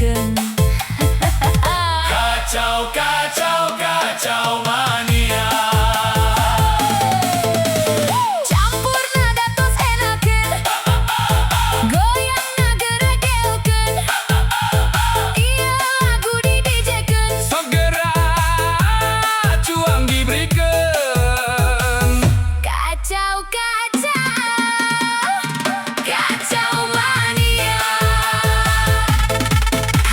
dijejekeun. Kacau, kacau, kacau mania. Campur nada tos enakeun, goyang ngageregeulkeun. Ieu lagu didijekeun. Segera cuang diberikan. Kacau, kacau, kacau mania.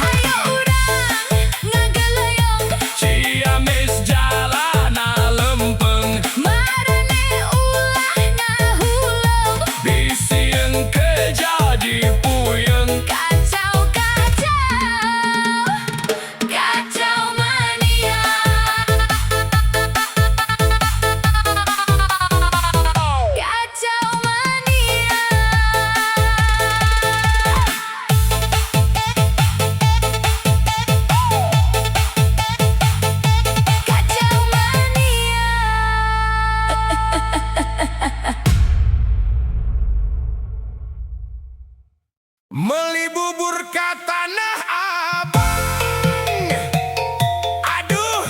Hayo urang ngageuleuyeung, Ciamis jalana lempeng. marane ulah ngahuleung. Bisieun ke jadi puyeng. Kacau, kacau, kacau mania. Kacau mania. Kacau mania. Meli bubur ka Tanah Abang. Aduh,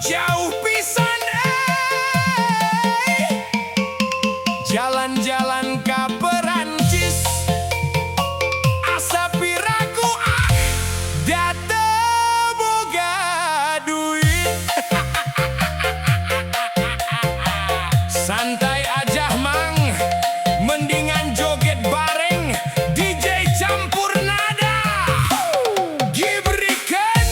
jauh pisan Jalan-jalan ka Perancis. Asa piraku da teu boga duit. Santai aja mang, mendingan joget bareng DJ campur nada. Diberikan.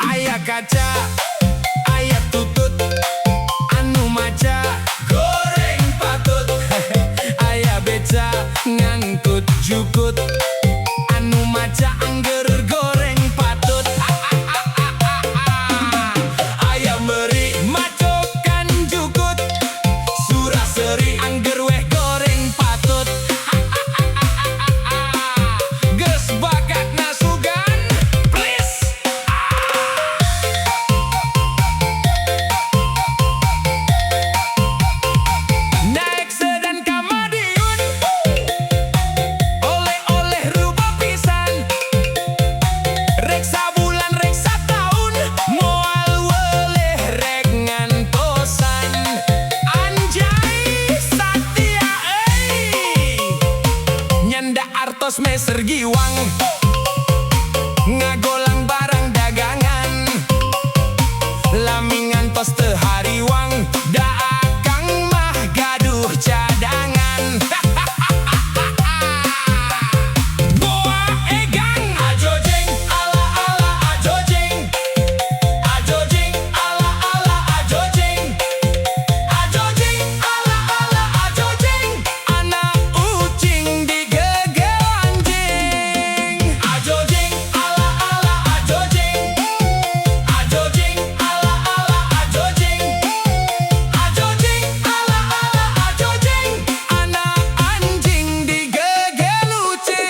Aya kaca, aya tutut, anu maca goreng patut. Aya beca ngangkut jukut, anu maca angger goreng patut. Aya meri macokan jukut, suraseri angger weh goreng patut. Geus bakat nasugan, please. Naik sedan ka Madiun, oleh-oleh rubah pisan. Reksa bulan, reksa tahun, moal weleh rek ngantosan. Anjay satia nyanda artos meser giwang, ngagolang barang dagangan. Lami ngantos teu hariwang, da akang mah gaduh cadangan. Boa egang ajojeng ala ala ajojeng. Ajojeng ala ala ajojeng. Ajojeng ala ala ajojeng. Anak ucing digegel anjing. Ajojeng ala ala ajojeng. Ajojeng ala ala ajojeng. Ajojeng ala ala ajojeng. Anak anjing digegel ucing.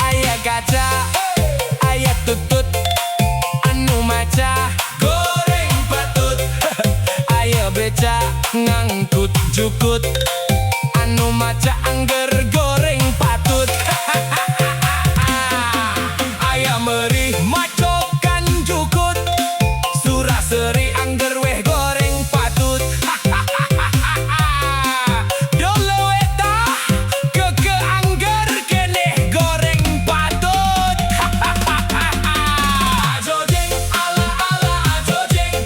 Aya kaca, aya tutut, anu maca goreng patut. Aya beca ngangkut jukut, anu maca angger goreng patut. Aya meri macokan jukut, suraseri angger weh goreng patut. Dolo eta keke angger keneh goreng patut. Ajojeng ala ala ajojeng.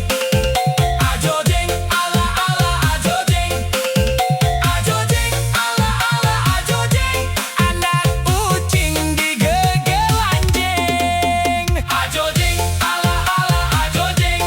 Ajojeng ala ala ajojeng. Ajojeng ala ala ajojeng. Anak ucing digegel anjing. Ajojeng ala ala ajojeng.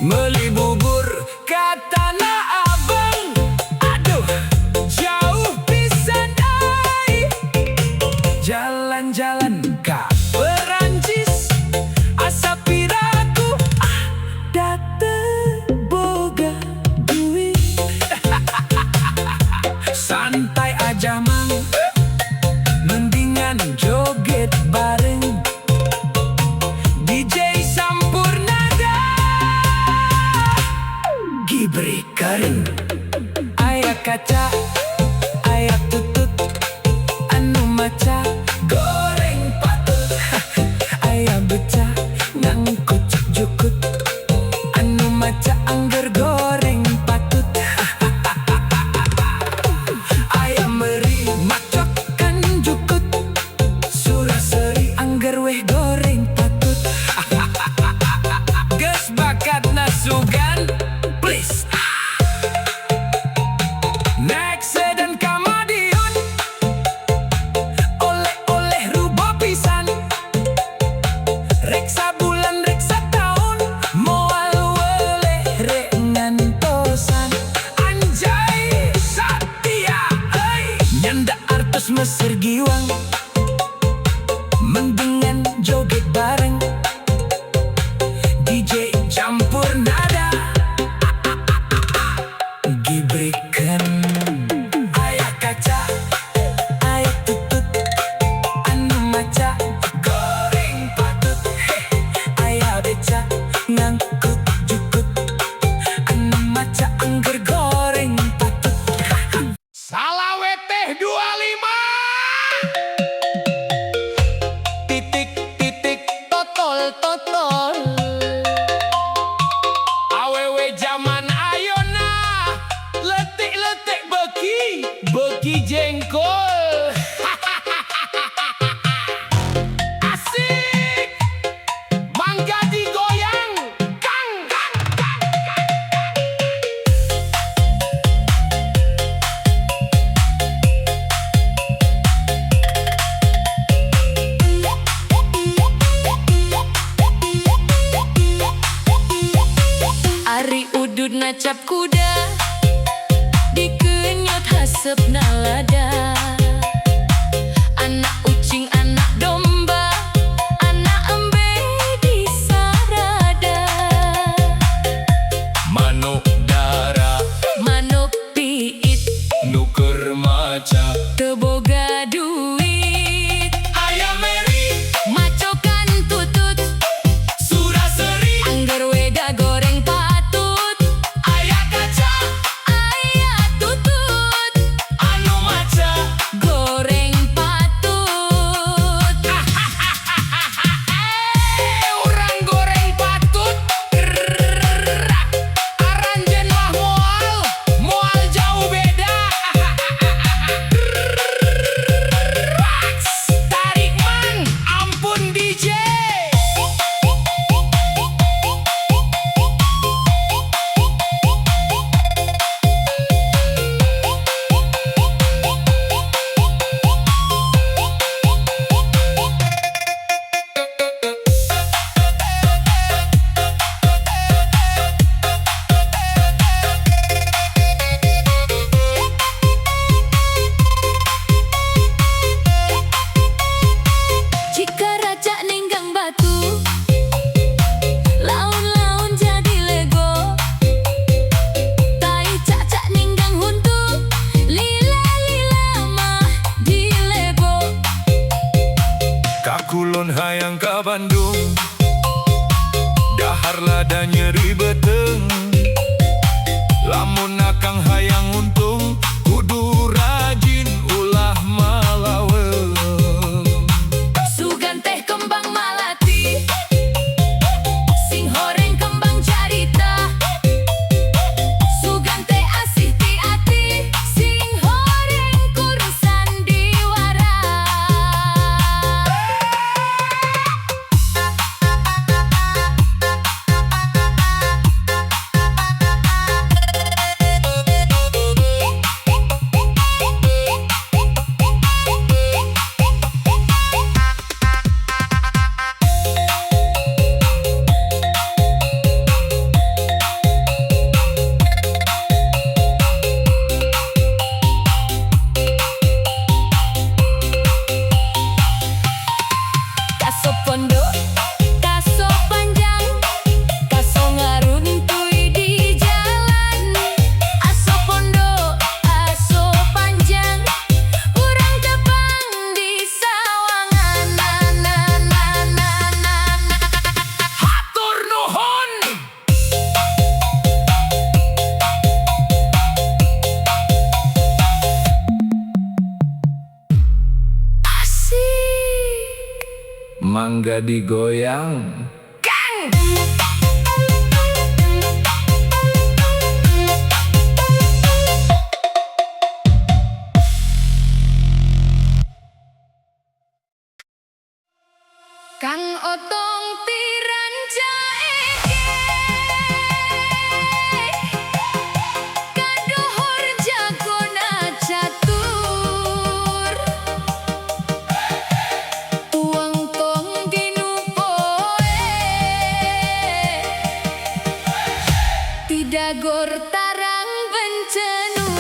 Beli bubur ke Tanah Abang, aduh jauh pisan ai. Jalan-jalan ke Perancis, asa piraku date boga duit. Santai aja mang, mendingan joget bareng DJ Sampurnada. Gibri kering, aya kaca, aya tutut, anu maca goreng patut. Aya beca ngangkut jukut, anu maca angger goreng patut. Aya meri macokan jukut, suraseri angger weh goreng patut. Geus bakat nasugan please. Next dan Kamadiun, oleh-oleh rubo pisan. Reksa bulan reksa tahun, moal weleh rek ngantosan. Anjay Satya euy, nyanda artos Mesir Giwang, mendingan joget bareng DJ campur nada. Gibrikan, aya kaca, aya tutut, anu maca goreng patut. Aya beca ngangkut jukut, anu maca angger goreng patut. Salawe teh 25 titik totol awewe zaman ayona letik beki jengkol. Asik mangga digoyang kang. Ari udud ngacap kuda, dikenyot hasep nalada. Anak ucing anak domba, anak embe di sarada. Manuk dara Manuk piit, nuker maca, teboga duit. aya meri Macokan tutut, suraseri, angger weda goreng patut. aya kaca, Aya tutut, anu maca goreng patut. urang goreng patut. Aranjeun mah moal jauh beda. Tarik man, ampun DJ. Jika raja ninggang batu, laun-laun jadi lego. Tai cacak ninggang huntu, lila-lila mah di lego. Kakulon hayang ka Bandung, dahar lada nyeri beteng. Lamun akang hayang untung, kudu rajin ulah malaweng. Sugan teh kembang malati, sing horeng kembang carita. Sugan teh asih ti ati, sing horeng kurusan diwara. Kaso pondok, kaso panjang, kaso ngaruntui di jalan. Aso pondok, aso panjang, urang tepang di sawangan. Hatur nuhun. Asik. Mangga digoyang. Kang Otong tiran jaeke, kadohor jagona catur, tuang tong dinupoe, tidagor tarang bencenur.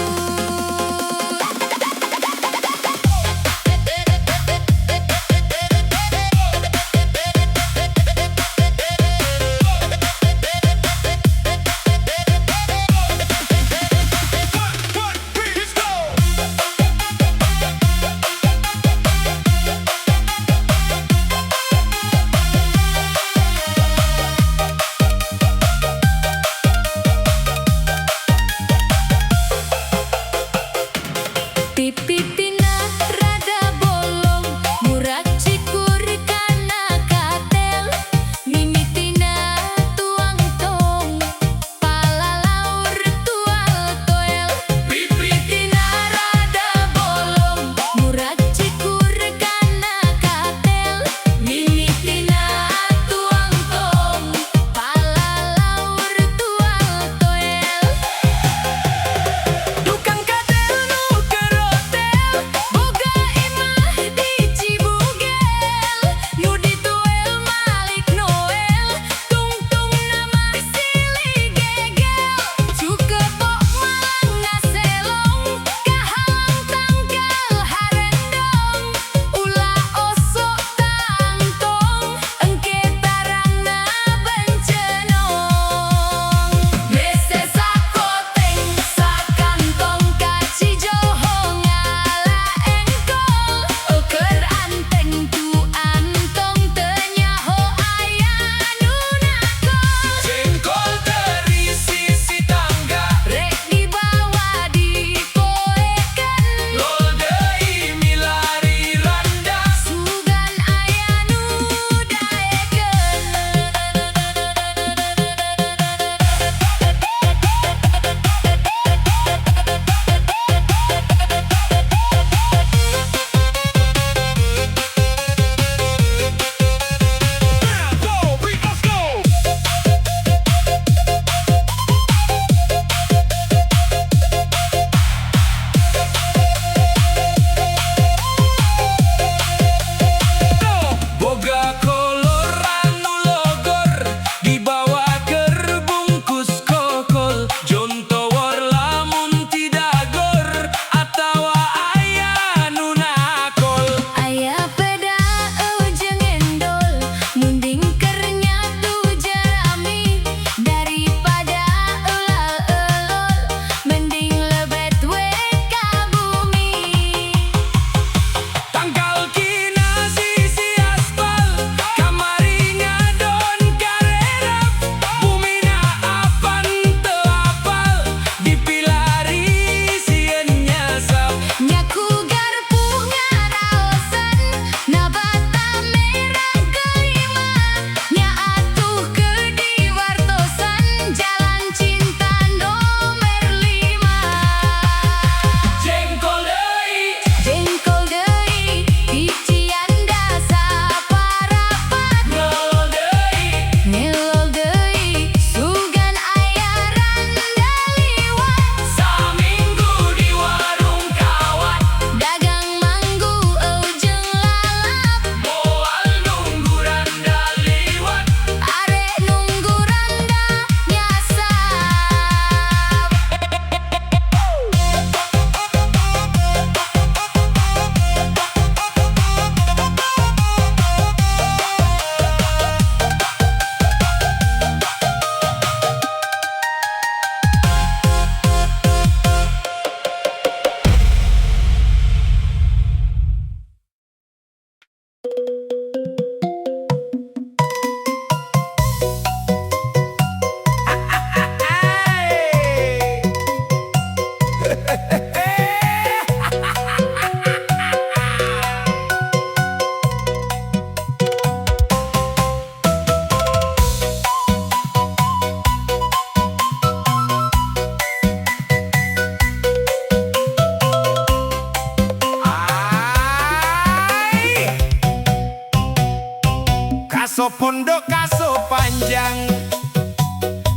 Aso pondok aso panjang,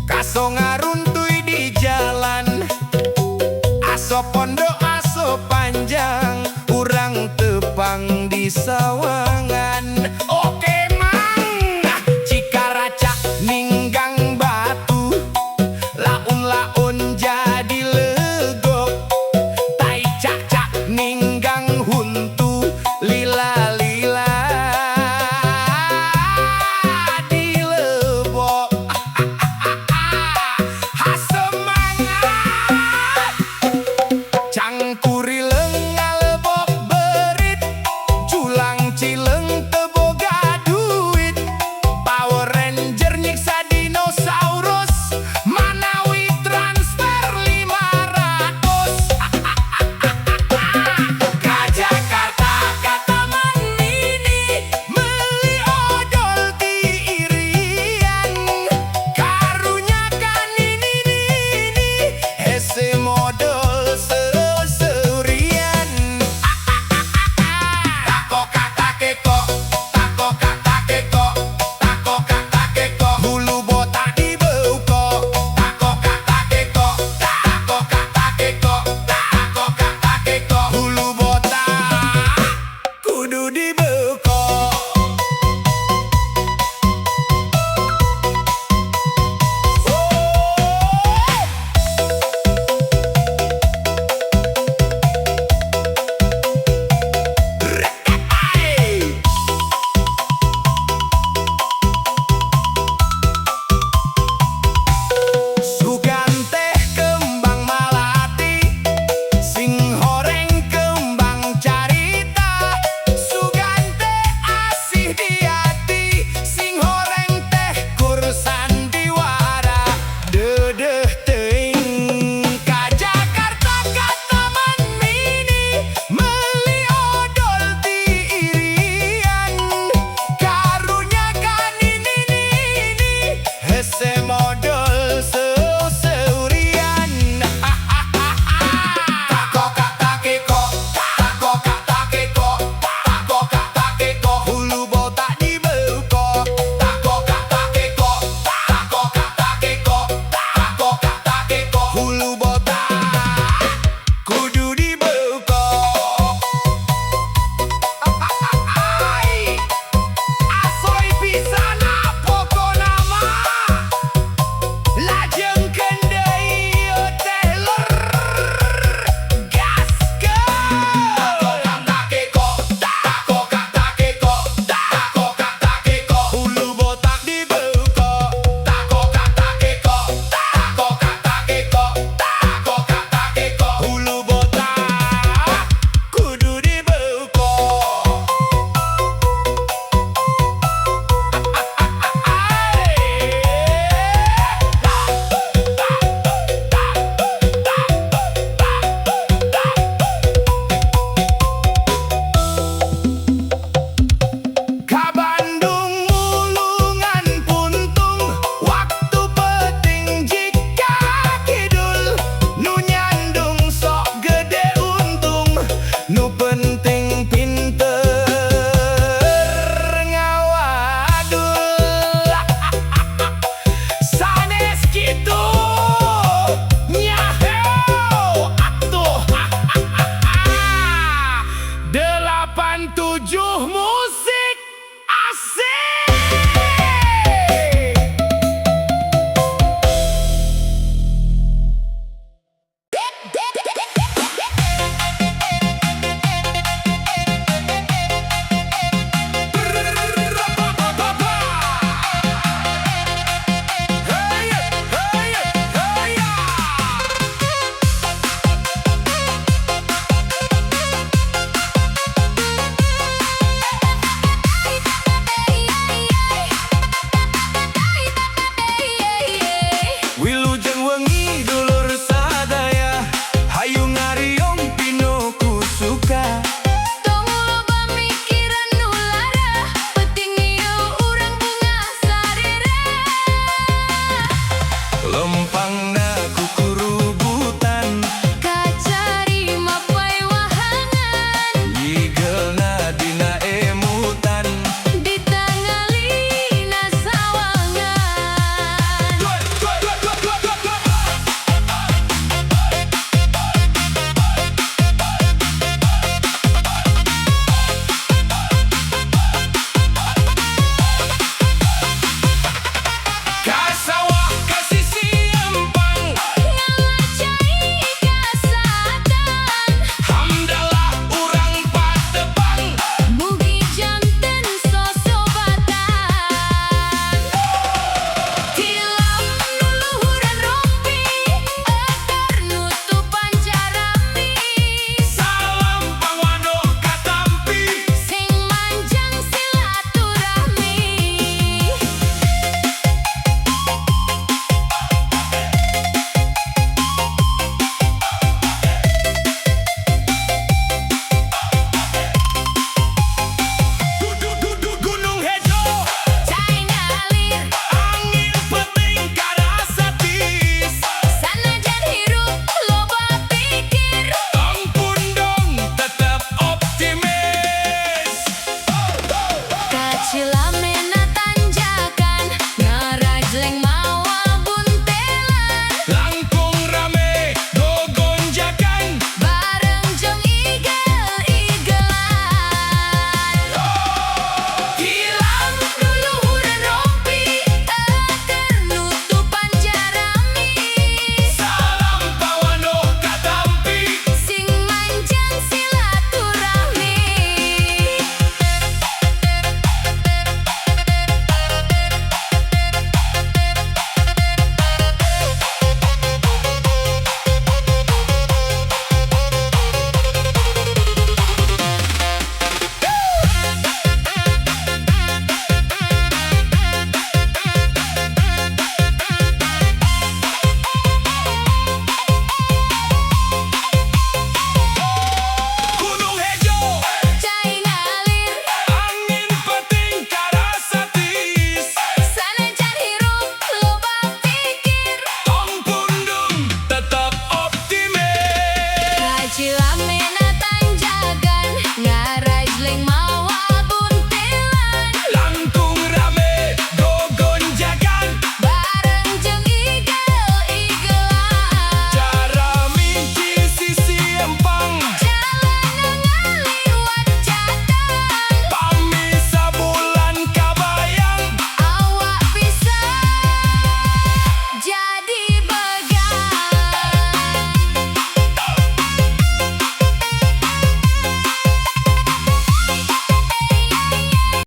kaso ngaruntui di jalan. Aso pondok aso panjang, urang tepang di sawah.